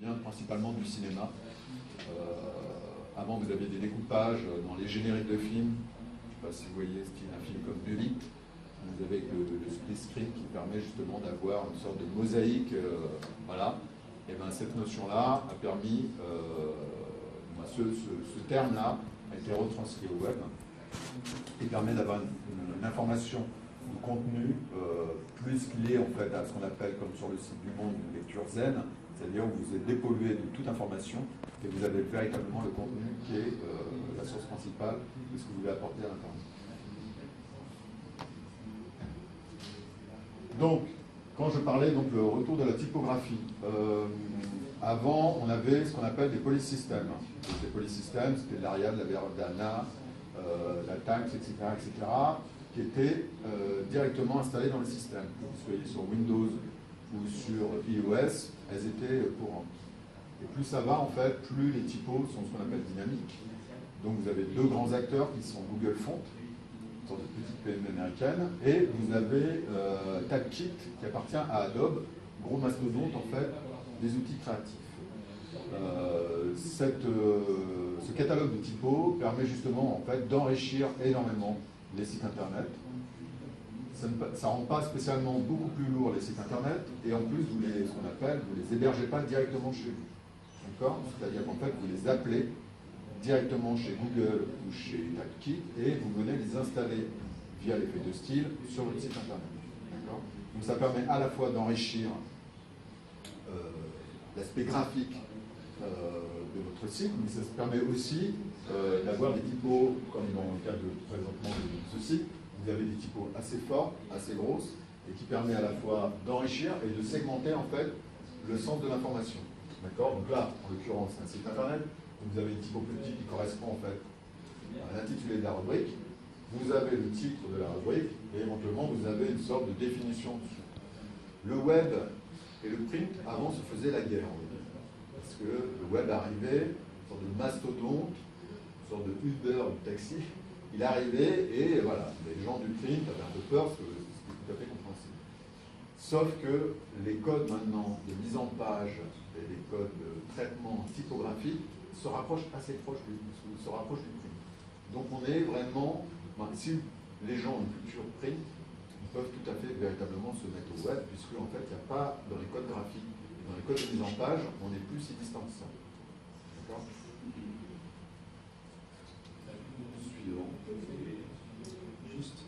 vient principalement du cinéma. Avant, vous aviez des découpages dans les génériques de films. Je ne sais pas si vous voyez un film comme Bullitt. Vous avez le split screen qui permet justement d'avoir une sorte de mosaïque. Voilà. Et bien cette notion-là a permis, ce terme-là a été retranscrit au web et permet d'avoir une information du contenu plus lié en fait à ce qu'on appelle, comme sur le site du Monde, une lecture zen, c'est-à-dire où vous êtes dépollué de toute information et vous avez véritablement le contenu qui est la source principale de ce que vous voulez apporter à l'Internet. Donc, quand je parlais donc le retour de la typographie, avant on avait ce qu'on appelle des polysystèmes. Les polysystèmes, c'était l'Arial, la Verdana, la Tanks, etc., qui étaient directement installés dans le système. Que vous soyez sur Windows ou sur iOS, elles étaient courantes. Et plus ça va, en fait, plus les typos sont ce qu'on appelle dynamiques. Donc vous avez deux grands acteurs qui sont Google Font, une sorte de petite PME américaine, et vous avez Typekit qui appartient à Adobe, gros mastodonte en fait des outils créatifs. Ce catalogue de typos permet justement en fait d'enrichir énormément les sites internet. Ça ne rend pas spécialement beaucoup plus lourd les sites internet, et en plus vous les, ce qu'on appelle, vous les hébergez pas directement chez vous. D'accord? C'est-à-dire qu'en fait vous les appelez directement chez Google ou chez Typekit et vous venez les installer via l'effet de style sur votre site internet. D'accord? Donc ça permet à la fois d'enrichir l'aspect graphique de votre site, mais ça permet aussi d'avoir des typos, comme dans le cas de présentement de ce site, vous avez des typos assez forts, assez grosses, et qui permet à la fois d'enrichir et de segmenter en fait le sens de l'information. D'accord? Donc là, en l'occurrence, c'est un site internet, vous avez une typo petit qui correspond en fait à l'intitulé de la rubrique, vous avez le titre de la rubrique, et éventuellement vous avez une sorte de définition dessus. Le web et le print, avant, se faisaient la guerre, on va dire. Parce que le web arrivait, une sorte de mastodonte, une sorte de Uber du taxi, il arrivait et voilà, les gens du print avaient un peu peur, parce que c'était tout à fait compréhensible. Sauf que les codes maintenant de mise en page et les codes de traitement typographique se rapprochent assez proches du print. Donc on est vraiment, si les gens ont une culture print, ils peuvent tout à fait véritablement se mettre au web, puisque en fait il n'y a pas, dans les codes graphiques, dans les codes de mise en page, on est plus si distant que ça. D'accord? Suivant. Juste,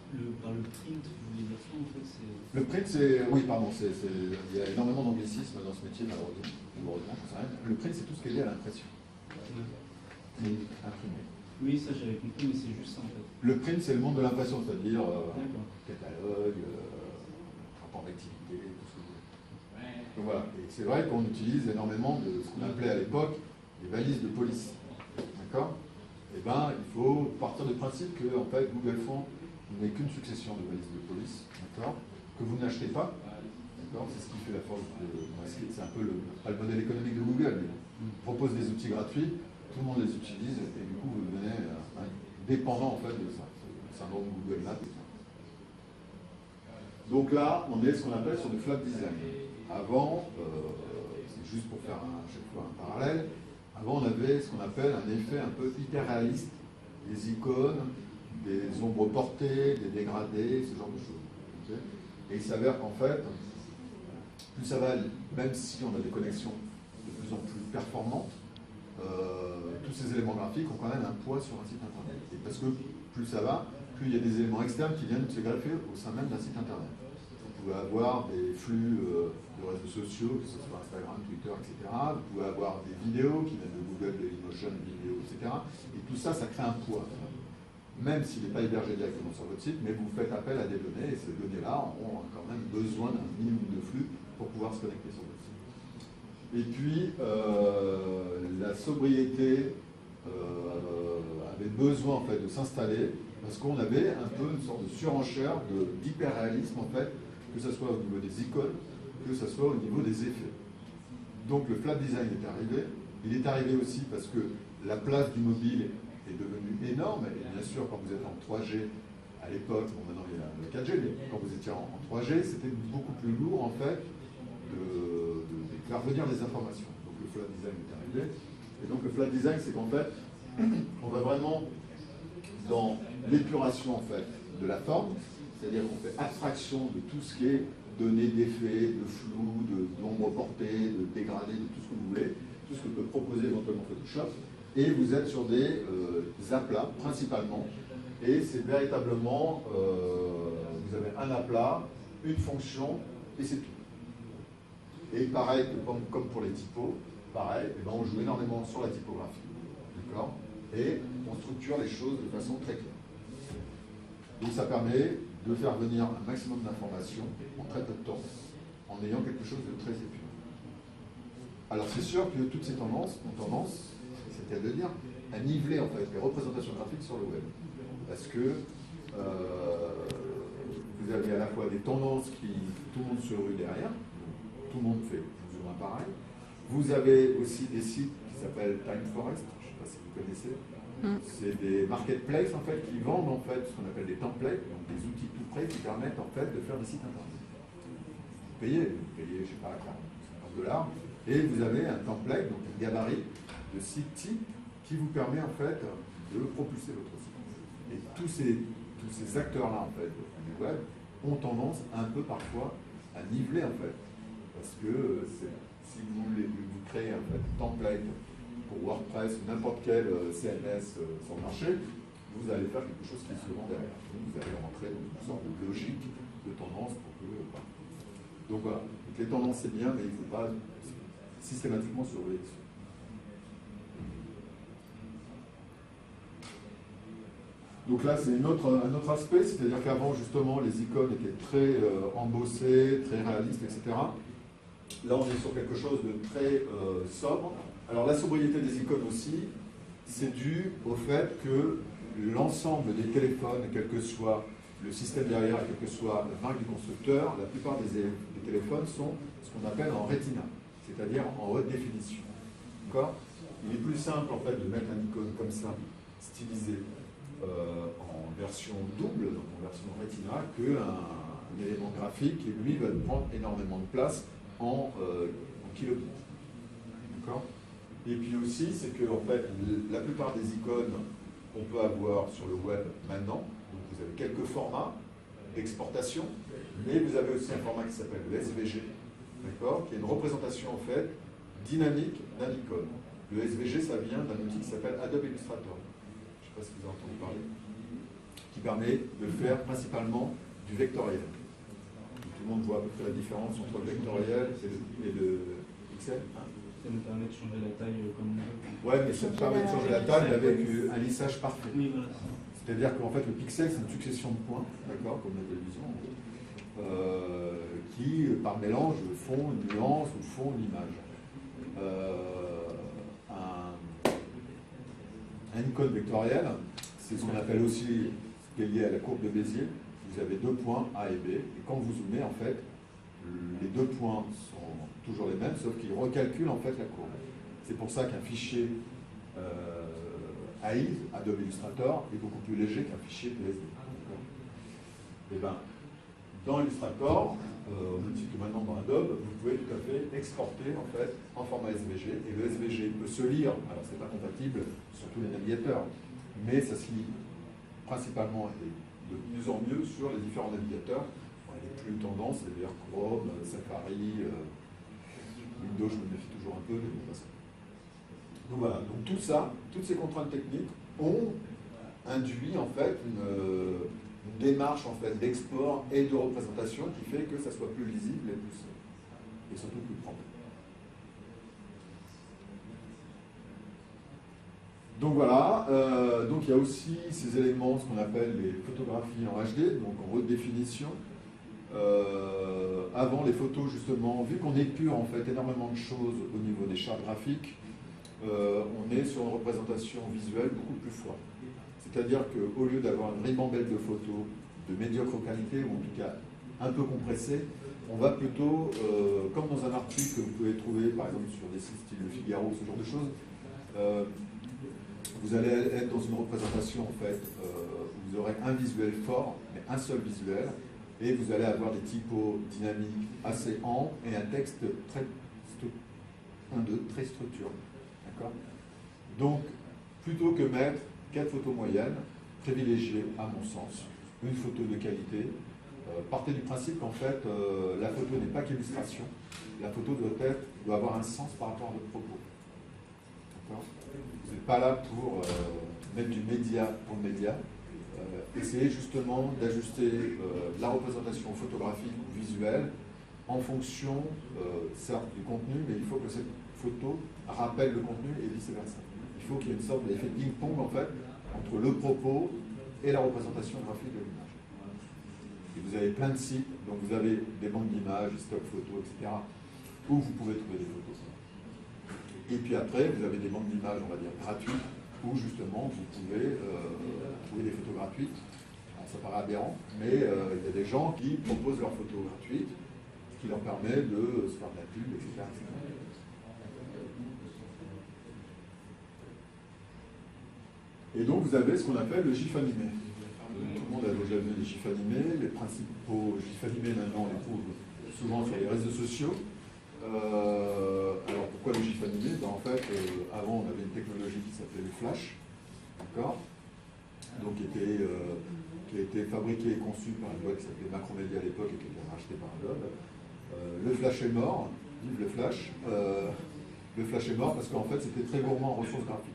par le print, vous voulez dire ça en fait, c'est... Le print, c'est... Oui, pardon, il y a énormément d'anglicisme dans ce métier, malheureusement. Le print, c'est tout ce qui est lié à l'impression. Imprimé. Oui, ça j'avais compris, mais c'est juste ça en fait. Le print, c'est le monde de l'impression, c'est-à-dire catalogue, rapport d'activité, tout ce que vous voulez. Donc voilà, et c'est vrai qu'on utilise énormément de ce qu'on appelait à l'époque les valises de police. D'accord? Eh bien, il faut partir du principe que en fait, Google Font n'est qu'une succession de valises de police, d'accord, que vous n'achetez pas. D'accord? C'est ce qui fait la force de... C'est un peu pas le modèle économique de Google, mais il propose des outils gratuits, tout le monde les utilise, et du coup, vous devenez dépendant en fait de ça. C'est un syndrome Google là. Donc là, on est ce qu'on appelle sur du flat design. Avant, c'est juste pour faire à chaque fois un parallèle, avant on avait ce qu'on appelle un effet un peu hyper réaliste, des icônes, des ombres portées, des dégradés, ce genre de choses. Okay? Et il s'avère qu'en fait, plus ça va, même si on a des connexions de plus en plus performantes, tous ces éléments graphiques ont quand même un poids sur un site internet. Et parce que plus ça va, plus il y a des éléments externes qui viennent se greffer au sein même d'un site internet. Vous pouvez avoir des flux de réseaux sociaux, que ce soit Instagram, Twitter, etc. Vous pouvez avoir des vidéos qui viennent de Google, Dailymotion, vidéo, etc. Et tout ça, ça crée un poids. Même s'il n'est pas hébergé directement sur votre site, mais vous faites appel à des données, et ces données-là ont quand même besoin d'un minimum de flux pour pouvoir se connecter sur votre site. Et puis, la sobriété avait besoin en fait, de s'installer, parce qu'on avait un peu une sorte de surenchère d'hyper-réalisme, en fait, que ce soit au niveau des icônes, que ce soit au niveau des effets. Donc le flat design est arrivé. Il est arrivé aussi parce que la place du mobile est devenue énorme, et bien sûr, quand vous êtes en 3G, à l'époque, bon maintenant il y a le 4G, mais quand vous étiez en 3G, c'était beaucoup plus lourd, en fait, de faire venir des informations. Donc le flat design est arrivé. Et donc le flat design, c'est qu'en fait, on va vraiment dans l'épuration en fait de la forme, c'est-à-dire qu'on fait abstraction de tout ce qui est données d'effet, de flou, d'ombre portée, de dégradé, de tout ce que vous voulez, tout ce que peut proposer éventuellement Photoshop, et vous êtes sur des aplats principalement, et c'est véritablement, vous avez un aplat, une fonction, et c'est tout. Et pareil, comme pour les typos, pareil, eh ben on joue énormément sur la typographie, d'accord, et on structure les choses de façon très claire. Donc ça permet de faire venir un maximum d'informations en très peu de temps, en ayant quelque chose de très épuré. Alors c'est sûr que toutes ces tendances ont tendance, c'est à dire, à niveler en fait les représentations graphiques sur le web. Parce que vous avez à la fois des tendances qui tout le monde se rue derrière, tout le monde fait plus ou moins pareil. Vous avez aussi des sites qui s'appellent Time Forest, je ne sais pas si vous connaissez. C'est des marketplaces en fait qui vendent en fait ce qu'on appelle des templates, donc des outils tout prêts qui permettent en fait de faire des sites internet. Vous payez, je ne sais pas, $40, et vous avez un template, donc un gabarit de site type qui vous permet en fait de propulser votre site. Et tous ces acteurs-là en fait du web ont tendance un peu parfois à niveler en fait, parce que si vous voulez vous créer en fait un template pour WordPress ou n'importe quel CMS sur le marché, vous allez faire quelque chose qui se vend derrière. Vous allez rentrer dans une sorte de logique de tendance pour que. Donc voilà, donc les tendances c'est bien, mais il ne faut pas systématiquement surveiller dessus. Donc là, c'est un autre aspect, c'est-à-dire qu'avant, justement, les icônes étaient très embossées, très réalistes, etc. Là, on est sur quelque chose de très sobre. Alors, la sobriété des icônes aussi, c'est dû au fait que l'ensemble des téléphones, quel que soit le système derrière, quelle que soit la marque du constructeur, la plupart des téléphones sont ce qu'on appelle en Retina, c'est-à-dire en haute définition. D'accord ? Il est plus simple, en fait, de mettre une icône comme ça, stylisée, en version double, donc en version Retina, qu'un élément graphique qui, lui, va prendre énormément de place en kilobits. D'accord ? Et puis aussi, c'est que en fait, la plupart des icônes qu'on peut avoir sur le web maintenant, donc vous avez quelques formats d'exportation, mais vous avez aussi un format qui s'appelle le SVG, d'accord, qui est une représentation en fait dynamique d'un icône. Le SVG, ça vient d'un outil qui s'appelle Adobe Illustrator. Je ne sais pas si vous avez entendu parler, qui permet de faire principalement du vectoriel. Tout le monde voit à peu près la différence entre le vectoriel et le pixel. Ça nous permet de changer la taille comme on veut. Ouais, mais ça te permet de changer la taille avec un lissage parfait. Oui, voilà. C'est-à-dire qu'en fait, le pixel, c'est une succession de points, d'accord, comme la télévision, qui, par mélange, font une nuance ou font une image. Un icône vectoriel, c'est ce qu'on appelle aussi, ce qui est lié à la courbe de Bézier. Vous avez deux points A et B, et quand vous zoomez, en fait, les deux points sont toujours les mêmes, sauf qu'ils recalculent en fait la courbe. C'est pour ça qu'un fichier AI, Adobe Illustrator, est beaucoup plus léger qu'un fichier PSD. Et bien, dans Illustrator, au même titre que maintenant dans Adobe, vous pouvez tout à fait exporter en fait en format SVG, et le SVG peut se lire, alors c'est pas compatible sur tous les navigateurs, mais ça se lit principalement et de mieux en mieux sur les différents navigateurs. Les plus tendances, c'est-à-dire Chrome, Safari, Windows, je me méfie toujours un peu, mais bon, parce que... Donc voilà, donc tout ça, toutes ces contraintes techniques ont induit en fait une démarche en fait d'export et de représentation qui fait que ça soit plus lisible et surtout plus propre. Donc voilà, donc il y a aussi ces éléments, ce qu'on appelle les photographies en HD, donc en haute définition. Avant les photos justement, vu qu'on épure en fait énormément de choses au niveau des chartes graphiques, on est sur une représentation visuelle beaucoup plus forte. C'est-à-dire qu'au lieu d'avoir une ribambelle de photos de médiocre qualité, ou en tout cas un peu compressées, on va plutôt, comme dans un article que vous pouvez trouver par exemple sur des sites style Le Figaro, ce genre de choses, vous allez être dans une représentation en fait, où vous aurez un visuel fort, mais un seul visuel, et vous allez avoir des typos dynamiques assez amples et un texte très 1, 2, très structuré. D'accord? Donc, plutôt que mettre 4 photos moyennes, privilégiez, à mon sens, une photo de qualité. Partez du principe qu'en fait, la photo n'est pas qu'illustration. La photo doit avoir un sens par rapport à votre propos. D'accord? Vous n'êtes pas là pour mettre du média pour le média. Essayez justement d'ajuster la représentation photographique ou visuelle en fonction, certes, du contenu, mais il faut que cette photo rappelle le contenu et vice-versa. Il faut qu'il y ait une sorte d'effet ping-pong, en fait, entre le propos et la représentation graphique de l'image. Et vous avez plein de sites, donc vous avez des banques d'images, des stock photos, etc., où vous pouvez trouver des photos. Et puis après, vous avez des banques d'images, on va dire, gratuites, où justement vous pouvez trouver des photos gratuites. Alors, ça paraît aberrant, mais il y a des gens qui proposent leurs photos gratuites, ce qui leur permet de se faire de la pub, etc., etc. Et donc vous avez ce qu'on appelle le GIF animé. Tout le monde a déjà vu les GIFs animés. Les principaux GIFs animés maintenant on les trouve souvent sur les réseaux sociaux. Alors pourquoi le GIF animé? En fait, avant on avait une technologie qui s'appelait le flash, d'accord, donc qui a été fabriqué et conçu par une boîte qui s'appelait Macromedia à l'époque et qui a été racheté par Adobe. Le flash est mort, vive le flash. Le flash est mort parce qu'en fait c'était très gourmand en ressources graphiques.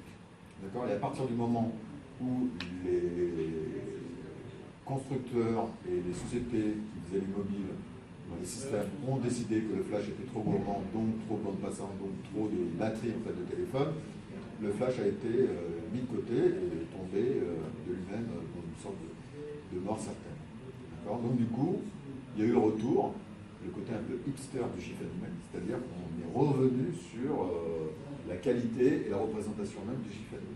D'accord. Et à partir du moment où les constructeurs et les sociétés qui faisaient les mobiles dans les systèmes ont décidé que le flash était trop gourmand, donc trop de bande passante, donc trop de batterie en fait, de téléphone, le flash a été mis de côté et est tombé de lui-même dans une sorte de mort certaine. Donc du coup, il y a eu le retour, le côté un peu hipster du GIF animé, c'est-à-dire qu'on est revenu sur la qualité et la représentation même du GIF animé.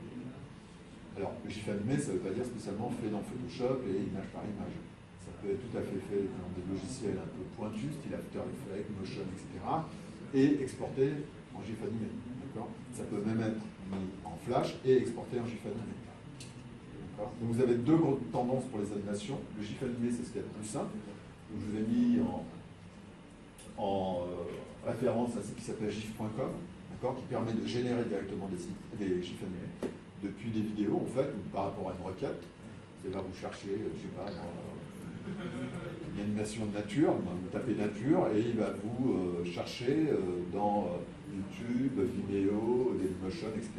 Alors, le GIF animé, ça ne veut pas dire spécialement fait dans Photoshop et image par image. Ça peut être tout à fait fait dans des logiciels un peu pointus, style After Effects, Motion, etc. et exporté en GIF animé. Ça peut même être mis en flash et exporté en GIF animé. Donc vous avez deux grandes tendances pour les animations. Le GIF animé, c'est ce qui est le plus simple. Donc, je vous ai mis en référence à ce qui s'appelle gif.com, qui permet de générer directement des GIF animés depuis des vidéos, en fait, ou par rapport à une requête. C'est là où vous cherchez, je ne sais pas, une animation de nature, vous tapez nature et il va vous chercher dans YouTube, Vimeo, Dailymotion, etc.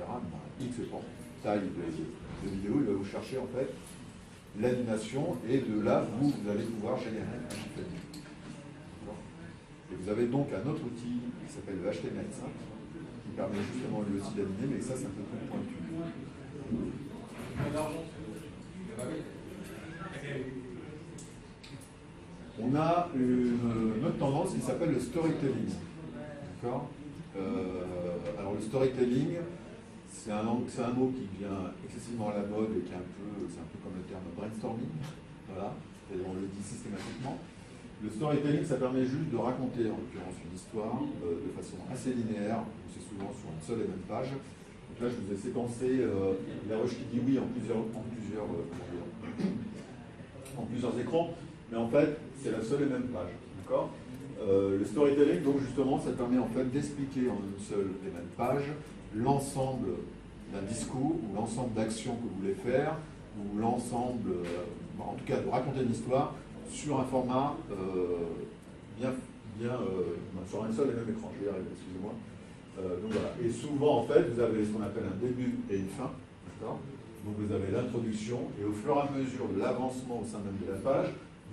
X portail de vidéos, il va vous chercher en fait l'animation et de là vous allez pouvoir générer un GIF animé. Et vous avez donc un autre outil qui s'appelle le HTML5 qui permet justement lui aussi d'animer, mais ça c'est un peu plus pointu. On a une autre tendance qui s'appelle le storytelling. D'accord. Alors le storytelling, c'est un mot qui devient excessivement à la mode et qui est c'est un peu comme le terme brainstorming. Voilà, on le dit systématiquement. Le storytelling, ça permet juste de raconter, en l'occurrence, une histoire de façon assez linéaire, c'est souvent sur une seule et même page. Donc là, je vous ai séquencé la ruche qui dit oui en plusieurs écrans, mais en fait, c'est la seule et même page. D'accord. Le storytelling, donc justement, ça permet en fait d'expliquer en une seule et même page l'ensemble d'un discours ou l'ensemble d'actions que vous voulez faire, ou l'ensemble, en tout cas, de raconter une histoire sur un format sur un seul et même écran. Je vais y arriver, excusez-moi. Donc voilà. Et souvent, en fait, vous avez ce qu'on appelle un début et une fin. D'accord. Donc vous avez l'introduction, et au fur et à mesure de l'avancement au sein même de la page,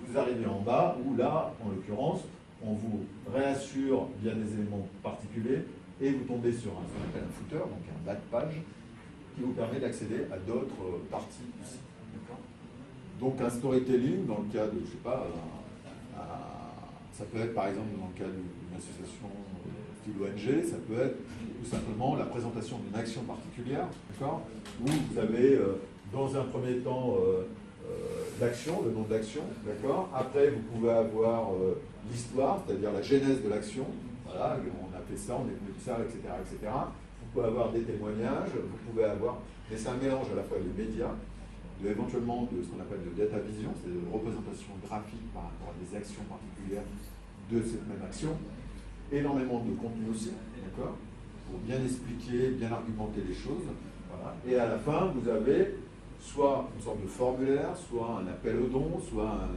vous arrivez en bas, où là, en l'occurrence, on vous réassure via des éléments particuliers, et vous tombez sur ce qu'on appelle un footer, donc un bas de page, qui vous permet d'accéder à d'autres parties du site. Donc un storytelling, dans le cas de, je sais pas, ça peut être par exemple dans le cas d'une association style ONG, ça peut être tout simplement la présentation d'une action particulière, d'accord, où vous avez dans un premier temps l'action, le nom de l'action, d'accord. Après, vous pouvez avoir l'histoire, c'est-à-dire la genèse de l'action. Voilà, on a fait ça, on est venu de ça, etc., etc. Vous pouvez avoir des témoignages, vous pouvez avoir, mais c'est un mélange à la fois de médias, éventuellement de ce qu'on appelle de data vision, c'est-à-dire de représentation graphique par rapport à des actions particulières de cette même action. Énormément de contenu aussi, d'accord. bien expliquer, bien argumenter les choses. Voilà. Et à la fin, vous avez soit une sorte de formulaire, soit un appel au don, soit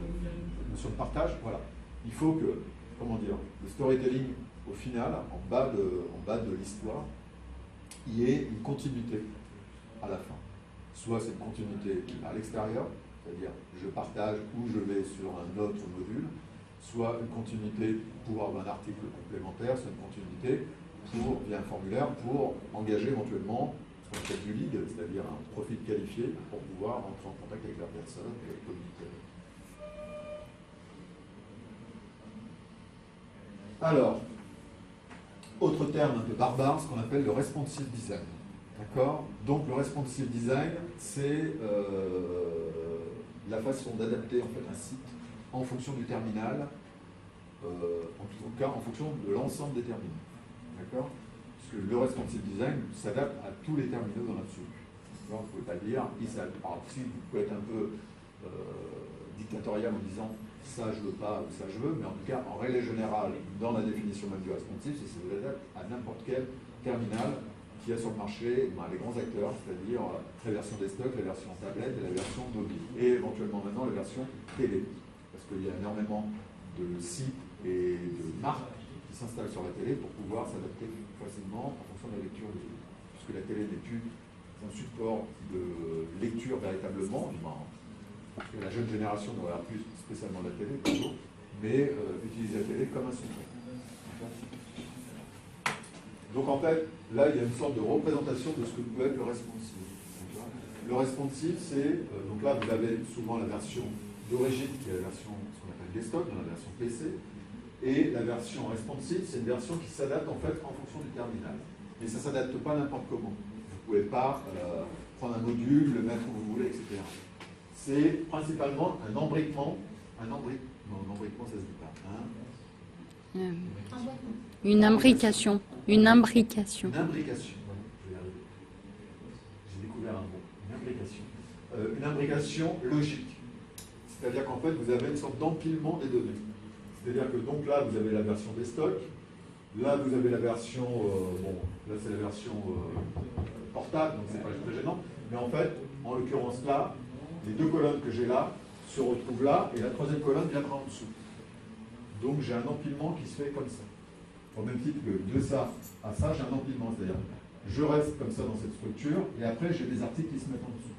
une notion de partage. Voilà. Il faut que, comment dire, le storytelling, au final, en bas de l'histoire, il y ait une continuité à la fin. Soit c'est une continuité à l'extérieur, c'est-à-dire je partage ou je vais sur un autre module, soit une continuité pour avoir un article complémentaire, soit une continuité pour, via un formulaire, pour engager éventuellement ce qu'on appelle du lead, c'est-à-dire un profil qualifié pour pouvoir entrer en contact avec la personne et communiquer. Alors, autre terme un peu barbare, ce qu'on appelle le responsive design. D'accord? Donc le responsive design, c'est la façon d'adapter en fait un site en fonction du terminal, en tout cas en fonction de l'ensemble des terminaux. D'accord? Parce que le responsive design s'adapte à tous les terminaux dans l'absolu. Vous ne pouvez pas dire, alors si vous pouvez être un peu dictatorial en disant ça je veux pas ou ça je veux, mais en tout cas en règle générale, dans la définition même du responsive, c'est que ça vous adapte à n'importe quel terminal qu'il y a sur le marché, les grands acteurs, c'est-à-dire la version desktop, la version tablette et la version mobile. Et éventuellement maintenant la version télé. Parce qu'il y a énormément de sites et de marques qui s'installent sur la télé pour pouvoir s'adapter facilement en fonction de la lecture de vidéo. Puisque la télé n'est plus un support de lecture véritablement, parce que la jeune génération ne regarde plus spécialement la télé, toujours, mais utilise la télé comme un support. Donc en fait, là, il y a une sorte de représentation de ce que peut être le responsive. Le responsive, c'est, donc là, vous avez souvent la version d'origine, qui est la version, ce qu'on appelle desktop, dans la version PC, et la version responsive, c'est une version qui s'adapte en fait en fonction du terminal. Mais ça ne s'adapte pas n'importe comment. Vous ne pouvez pas prendre un module, le mettre où vous voulez, etc. C'est principalement un embriquement, non, l'embriquement, ça ne se dit pas. Hein, une imbrication. Une imbrication. Une imbrication, voilà, je vais y arriver. J'ai découvert un mot, une imbrication. Une imbrication logique. C'est-à-dire qu'en fait, vous avez une sorte d'empilement des données. C'est-à-dire que donc là, vous avez la version des stocks, là, vous avez la version, là, c'est la version portable, donc c'est pas très gênant, mais en fait, en l'occurrence là, les deux colonnes que j'ai là se retrouvent là, et la troisième colonne viendra en dessous. Donc j'ai un empilement qui se fait comme ça. Au même titre que de ça à ça, j'ai un empilement, c'est-à-dire je reste comme ça dans cette structure, et après j'ai des articles qui se mettent en dessous.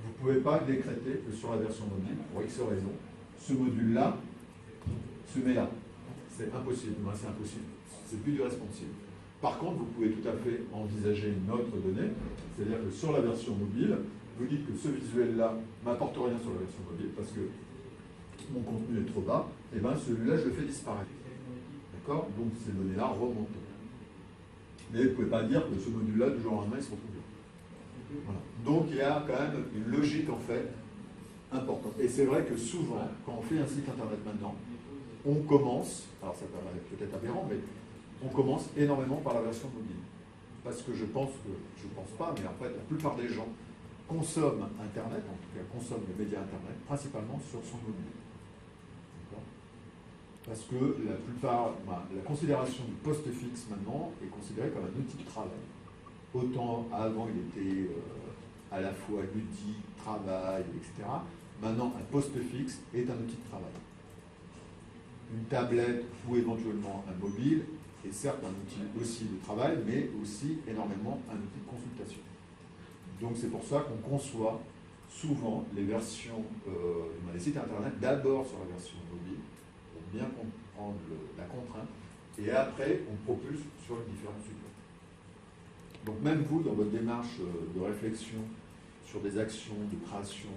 Vous ne pouvez pas décréter que sur la version mobile, pour X raison, ce module-là se met là. C'est impossible, c'est impossible. C'est plus du responsive. Par contre, vous pouvez tout à fait envisager une autre donnée, c'est-à-dire que sur la version mobile, vous dites que ce visuel-là m'apporte rien sur la version mobile parce que mon contenu est trop bas, et bien celui-là, je le fais disparaître. D'accord? Donc ces données-là remontent. Mais vous ne pouvez pas dire que ce module-là, du jour au lendemain, il se retrouve là. Voilà. Donc il y a quand même une logique en fait importante. Et c'est vrai que souvent, quand on fait un site internet maintenant, on commence, alors ça paraît peut-être aberrant, mais on commence énormément par la version mobile. Parce que je pense pas, mais en fait la plupart des gens consomment Internet, en tout cas consomment les médias Internet, principalement sur son mobile. Parce que la considération du poste fixe maintenant est considérée comme un outil de travail. Autant avant il était à la fois ludique, travail, etc. Maintenant un poste fixe est un outil de travail. Une tablette ou éventuellement un mobile est certes un outil aussi de travail, mais aussi énormément un outil de consultation. Donc c'est pour ça qu'on conçoit souvent les versions des sites internet d'abord sur la version mobile, bien comprendre la contrainte, et après on propulse sur les différents supports. Donc même vous, dans votre démarche de réflexion sur des actions, de création,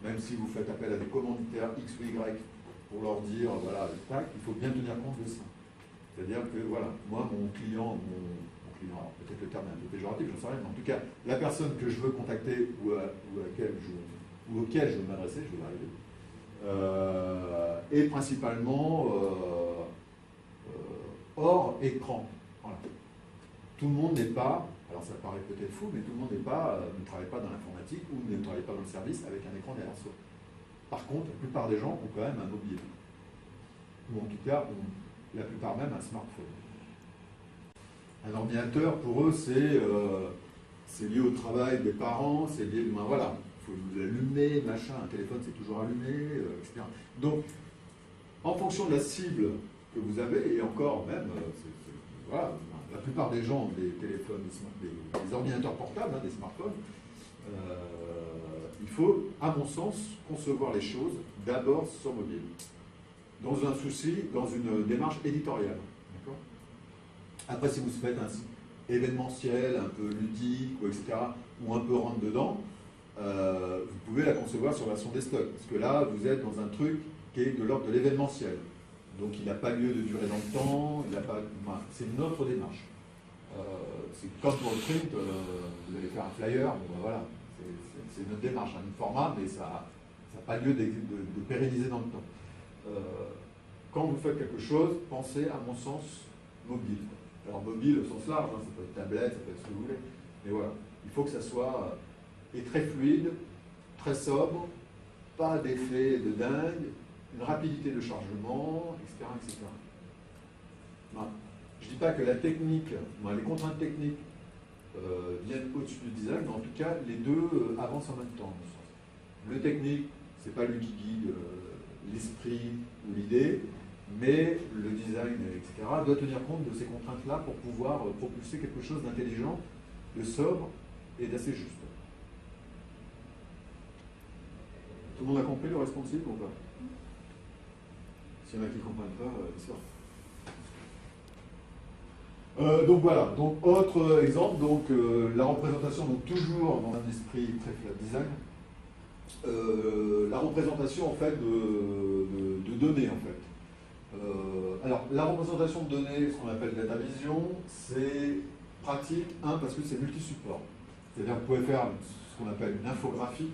même si vous faites appel à des commanditaires X ou Y pour leur dire, voilà, tac, il faut bien tenir compte de ça. C'est-à-dire que, voilà, moi, mon client, alors peut-être le terme est un peu péjoratif, j'en sais rien, mais en tout cas, la personne que je veux contacter ou auquel je veux m'adresser, je vais y arriver, et principalement hors écran. Voilà. Tout le monde n'est pas, alors ça paraît peut-être fou, mais tout le monde ne travaille pas dans l'informatique ou ne travaille pas dans le service avec un écran derrière soi. Par contre, la plupart des gens ont quand même un mobile. Ou en tout cas, la plupart même un smartphone. Un ordinateur, pour eux, c'est lié au travail des parents, c'est lié, ben voilà, il faut l'allumer, machin, un téléphone c'est toujours allumé, etc. Donc, en fonction de la cible que vous avez, et encore même, voilà, la plupart des gens ont des téléphones, des ordinateurs portables, hein, des smartphones, il faut, à mon sens, concevoir les choses d'abord sur mobile, dans un souci, dans une démarche éditoriale. D'accord ? Après, si vous faites un site événementiel, un peu ludique, etc., ou un peu rentre-dedans, vous pouvez la concevoir sur version desktop, parce que là, vous êtes dans un truc qui est de l'ordre de l'événementiel. Donc, il n'a pas lieu de durer dans le temps, c'est une autre démarche. C'est comme pour le print, vous allez faire un flyer, bon, ben voilà, c'est une autre démarche, un format, mais ça n'a pas lieu de pérenniser dans le temps. Quand vous faites quelque chose, pensez, à mon sens, mobile. Alors mobile au sens large, hein, ça peut être tablette, ça peut être ce que vous voulez, mais voilà, il faut que ça soit très fluide, très sobre, pas d'effet de dingue, une rapidité de chargement, etc. etc. Voilà. Je ne dis pas que la technique, les contraintes techniques viennent au-dessus du design, mais en tout cas, les deux avancent en même temps. Le technique, ce n'est pas lui qui guide l'esprit ou l'idée, mais le design, etc., doit tenir compte de ces contraintes-là pour pouvoir propulser quelque chose d'intelligent, de sobre et d'assez juste. Tout le monde a compris le responsive ou pas? S'il y en a qui ne comprennent pas, c'est ça. Donc voilà, donc autre exemple, donc la représentation, donc toujours dans un esprit très flat design, la représentation en fait de données en fait. Alors la représentation de données, ce qu'on appelle data vision, c'est pratique, parce que c'est multi-support. C'est-à-dire que vous pouvez faire ce qu'on appelle une infographie,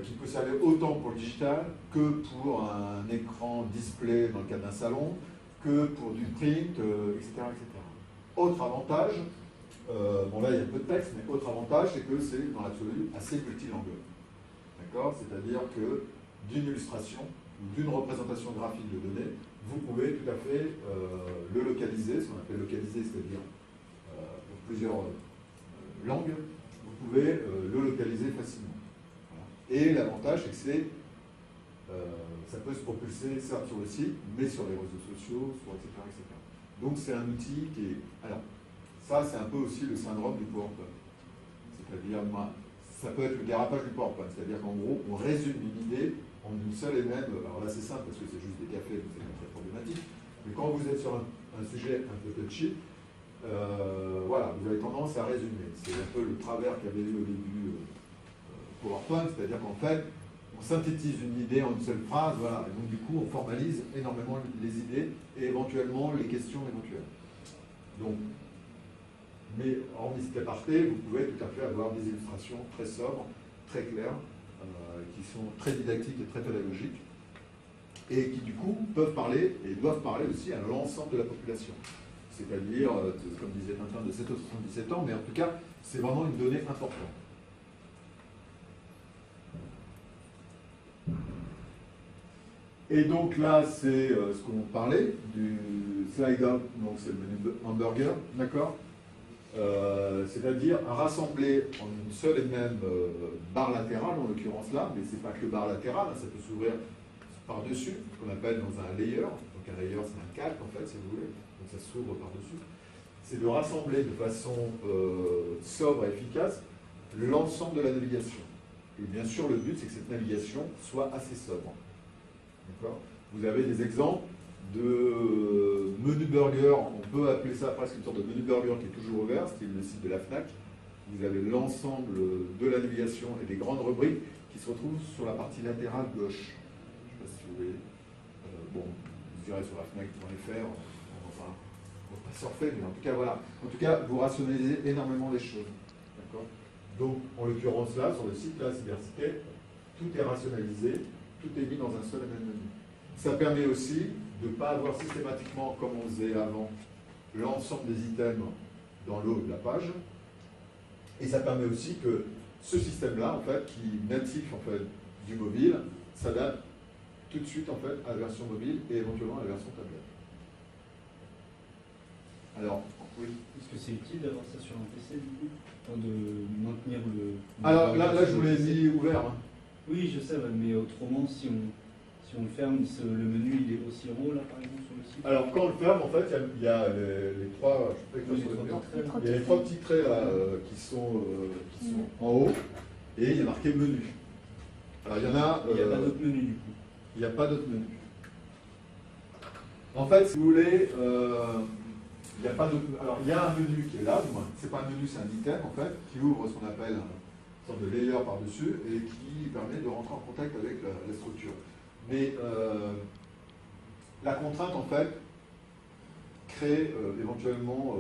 qui peut servir autant pour le digital que pour un écran display dans le cadre d'un salon, que pour du print, etc., etc. Autre avantage, bon là il y a un peu de texte, mais autre avantage, c'est que c'est dans l'absolu assez multilingue. D'accord ? C'est-à-dire que d'une illustration ou d'une représentation graphique de données, vous pouvez tout à fait le localiser, ce qu'on appelle localiser, c'est-à-dire pour plusieurs langues, vous pouvez le localiser facilement. Et l'avantage, c'est que ça peut se propulser, certes sur le site, mais sur les réseaux sociaux, etc., etc. Donc c'est un outil qui est... Alors, ça c'est un peu aussi le syndrome du PowerPoint. C'est-à-dire, ça peut être le dérapage du PowerPoint. C'est-à-dire qu'en gros, on résume une idée en une seule et même... Alors là c'est simple parce que c'est juste des cafés, donc c'est pas très problématique. Mais quand vous êtes sur un sujet un peu touchy, voilà, vous avez tendance à résumer. C'est un peu le travers qu'avait eu au début PowerPoint, c'est-à-dire qu'en fait, on synthétise une idée en une seule phrase, voilà, et donc du coup, on formalise énormément les idées et éventuellement les questions éventuelles. Donc, mais hormis cet aparté, vous pouvez tout à fait avoir des illustrations très sobres, très claires, qui sont très didactiques et très pédagogiques, et qui du coup peuvent parler et doivent parler aussi à l'ensemble de la population. C'est-à-dire, comme disait Tintin, de 7 à 77 ans, mais en tout cas, c'est vraiment une donnée importante. Et donc là, c'est ce qu'on parlait du slide up, donc c'est le menu hamburger, d'accord, c'est-à-dire à rassembler en une seule et même barre latérale, en l'occurrence là, mais c'est pas que barre latérale, ça peut s'ouvrir par-dessus, ce qu'on appelle dans un layer. Donc un layer, c'est un calque en fait, si vous voulez, donc ça s'ouvre par-dessus. C'est de rassembler de façon sobre et efficace l'ensemble de la navigation. Et bien sûr, le but, c'est que cette navigation soit assez sobre. Vous avez des exemples de menu burger, on peut appeler ça presque une sorte de menu burger qui est toujours ouvert, c'est le site de la FNAC. Vous avez l'ensemble de la navigation et des grandes rubriques qui se retrouvent sur la partie latérale gauche. Je ne sais pas si vous voyez. Bon, vous irez sur la FNAC.fr, on va pas surfer, mais en tout cas, voilà. En tout cas, vous rationalisez énormément les choses. Donc, en l'occurrence là, sur le site de la cybercité, tout est rationalisé, tout est mis dans un seul et même menu. Ça permet aussi de ne pas avoir systématiquement, comme on faisait avant, l'ensemble des items dans le haut de la page. Et ça permet aussi que ce système-là, en fait, qui est natif en fait, du mobile, s'adapte tout de suite en fait, à la version mobile et éventuellement à la version tablette. Alors, oui. Est-ce que c'est utile d'avoir ça sur un PC du coup? Enfin, de maintenir le. Alors là, je sur vous le l'ai PC. mis ouvert. Hein. Oui, je sais, ouais, mais autrement, si on le ferme, le menu il est aussi en haut là par exemple sur le site. Alors quand on le ferme, en fait, il y a les trois, je sais pas Oui, comment les ça trois s'appelle. traits, là. Il y a les trois petits traits là, qui sont en haut, et il y a marqué menu. Alors il y en a. Il n'y a pas d'autre menu du coup. Il n'y a pas d'autre menu. En fait, si vous voulez, il n'y a pas d'autre. Alors il y a un menu qui est là, du moins. C'est pas un menu, c'est un item en fait, qui ouvre ce qu'on appelle une sorte de layer par-dessus et qui permet de rentrer en contact avec la structure. Mais la contrainte en fait crée éventuellement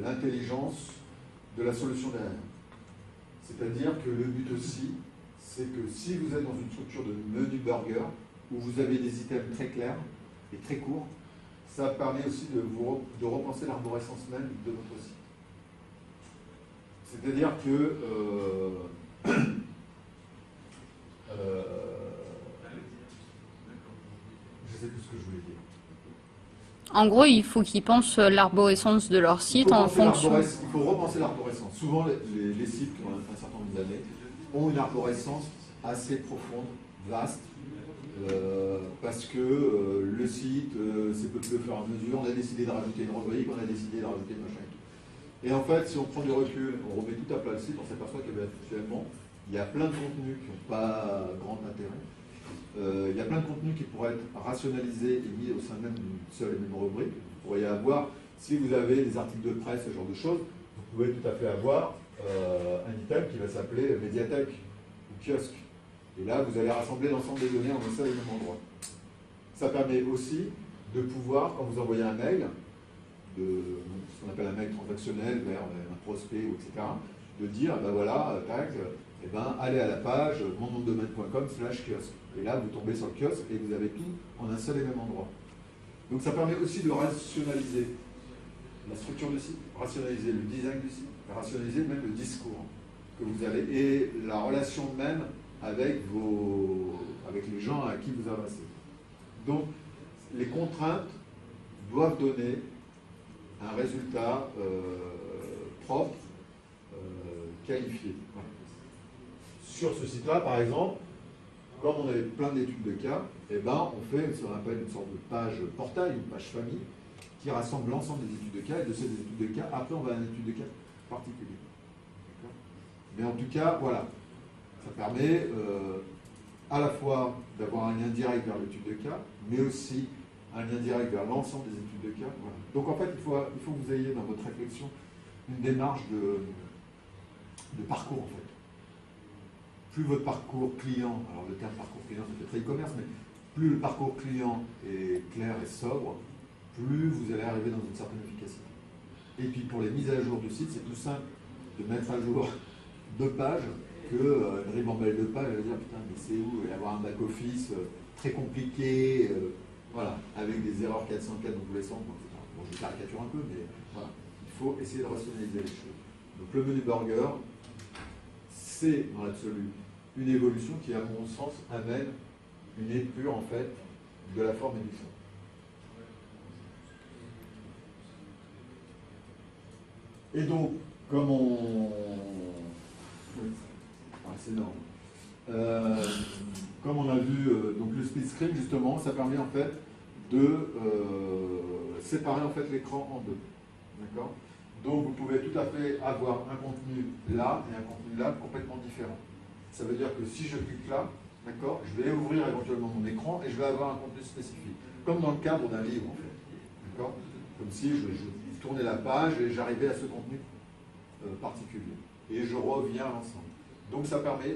l'intelligence de la solution derrière. C'est-à-dire que le but aussi, c'est que si vous êtes dans une structure de menu burger, où vous avez des items très clairs et très courts, ça permet aussi de repenser l'arborescence même de votre site. C'est-à-dire que je sais plus ce que je voulais dire. En gros, il faut qu'ils pensent l'arborescence de leur site en fonction. Il faut repenser l'arborescence. Souvent, les sites qui ont un certain nombre d'années ont une arborescence assez profonde, vaste, parce que le site s'est peuplé au fur et à mesure. On a décidé de rajouter une rubrique, on a décidé de rajouter machin et tout. Et en fait, si on prend du recul, on remet tout à plat le site, on s'aperçoit qu'actuellement, il y a plein de contenus qui n'ont pas grand intérêt. Il y a plein de contenus qui pourraient être rationalisés et mis au sein même d'une seule et même rubrique. Vous pourriez avoir, si vous avez des articles de presse, ce genre de choses, vous pouvez tout à fait avoir un item qui va s'appeler médiathèque ou kiosque. Et là, vous allez rassembler l'ensemble des données en un seul et même endroit. Ça permet aussi de pouvoir, quand vous envoyez un mail, ce qu'on appelle un mail transactionnel vers un prospect, etc., de dire, ben voilà, tac, eh ben, allez à la page monnomdedomaine.com/kiosque. Et là, vous tombez sur le kiosque et vous avez tout en un seul et même endroit. Donc ça permet aussi de rationaliser la structure du site, rationaliser le design du site, rationaliser même le discours que vous avez et la relation même avec les gens à qui vous adressez. Donc les contraintes doivent donner un résultat propre, qualifié. Voilà. Sur ce site-là, par exemple, comme on avait plein d'études de cas, eh ben, on fait ce qu'on appelle une sorte de page portail, une page famille, qui rassemble l'ensemble des études de cas, et de ces études de cas, après on va à une étude de cas particulière. Mais en tout cas, voilà, ça permet à la fois d'avoir un lien direct vers l'étude de cas, mais aussi un lien direct vers l'ensemble des études de cas. Voilà. Donc en fait, il faut que vous ayez dans votre réflexion une démarche de parcours en fait. Plus votre parcours client, alors le terme parcours client ça fait très e-commerce, mais plus le parcours client est clair et sobre, plus vous allez arriver dans une certaine efficacité. Et puis pour les mises à jour du site, c'est tout simple de mettre à jour 2 pages que une ribambelle de pages, elle va dire putain mais c'est où, et avoir un back-office très compliqué, voilà, avec des erreurs 404 dans tous les sens, etc. Bon, je caricature un peu, mais voilà, il faut essayer de rationaliser les choses. Donc le menu burger, c'est dans l'absolu une évolution qui, à mon sens, amène une épure en fait de la forme et du fond. Et donc, comme on... Oui. Ah, c'est énorme. Comme on a vu, donc le split screen, justement, ça permet en fait de séparer en fait l'écran en deux. D'accord ? Donc vous pouvez tout à fait avoir un contenu là et un contenu là complètement différent. Ça veut dire que si je clique là, d'accord, je vais ouvrir éventuellement mon écran et je vais avoir un contenu spécifique. Comme dans le cadre d'un livre en fait. D'accord ? Comme si je tournais la page et j'arrivais à ce contenu particulier. Et je reviens à l'ensemble. Donc ça permet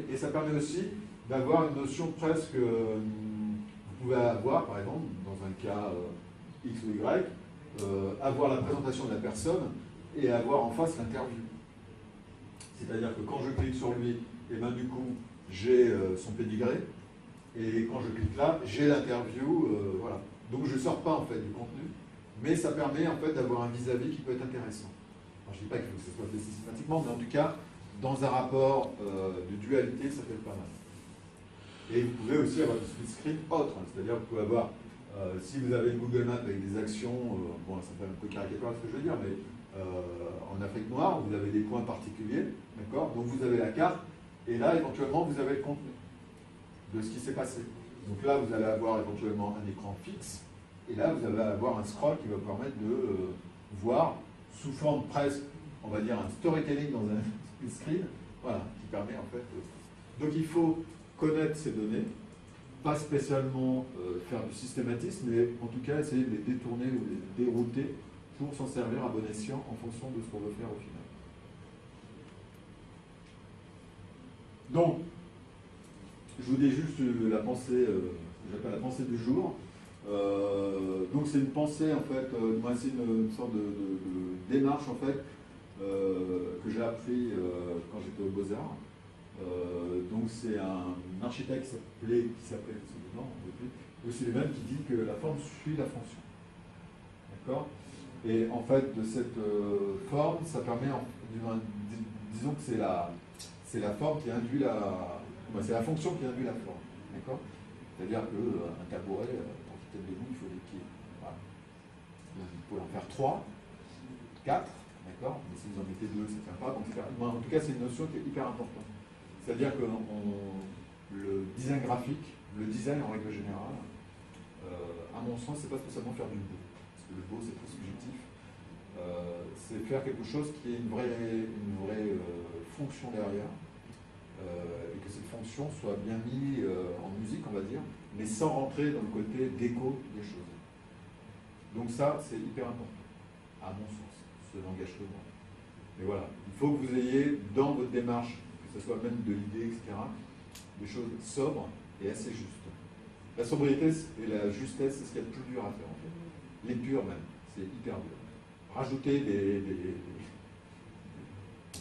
aussi d'avoir une notion presque, vous pouvez avoir par exemple, dans un cas X ou Y, avoir la présentation de la personne et avoir en face l'interview. C'est-à-dire que quand je clique sur lui, et ben du coup, j'ai son pédigré, et quand je clique là, j'ai l'interview, voilà. Donc je ne sors pas en fait du contenu, mais ça permet en fait d'avoir un vis-à-vis qui peut être intéressant. Alors, je ne dis pas qu'il faut que ce soit fait systématiquement, mais en tout cas, dans un rapport de dualité, ça fait pas mal. Et vous pouvez aussi avoir du split screen autre, hein, c'est-à-dire que vous pouvez avoir Si vous avez une Google Map avec des actions, bon, ça fait un peu caricatural ce que je veux dire, mais en Afrique noire, vous avez des points particuliers, d'accord? Donc vous avez la carte, et là, éventuellement, vous avez le contenu de ce qui s'est passé. Donc là, vous allez avoir éventuellement un écran fixe, et là, vous allez avoir un scroll qui va vous permettre de voir, sous forme presque, on va dire, un storytelling dans un split screen, voilà, qui permet en fait... Donc il faut connaître ces données, pas spécialement faire du systématisme, mais en tout cas essayer de les détourner ou de les dérouter pour s'en servir à bon escient en fonction de ce qu'on veut faire au final. Donc, je vous dis juste la pensée, j'appelle la pensée du jour. Donc c'est une pensée en fait, moi c'est une sorte de démarche en fait que j'ai appris quand j'étais au Beaux-Arts. Donc c'est un architecte qui s'appelait O'Sullivan qui dit que la forme suit la fonction. D'accord? Et en fait de cette forme, ça permet, disons que c'est la forme qui induit c'est la fonction qui induit la forme. D'accord? C'est-à-dire qu'un tabouret, pour qu'il tienne debout, il faut des pieds. Voilà. Vous pouvez en faire 3, 4, d'accord? Mais si vous en mettez 2, ça ne tient pas. Donc en tout cas, c'est une notion qui est hyper importante. C'est-à-dire que le design graphique, le design en règle générale, à mon sens, c'est pas spécialement faire du beau. Parce que le beau, c'est très subjectif. C'est faire quelque chose qui ait une vraie fonction derrière. Et que cette fonction soit bien mise en musique, on va dire, mais sans rentrer dans le côté déco des choses. Donc ça, c'est hyper important, à mon sens, ce langage-là. Mais voilà, il faut que vous ayez dans votre démarche, que ce soit même de l'idée, etc., des choses sobres et assez justes. La sobriété et la justesse, c'est ce qu'il y a de plus dur à faire, en fait. L'épure même, c'est hyper dur. Rajouter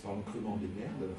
parlons crûment, des merdes,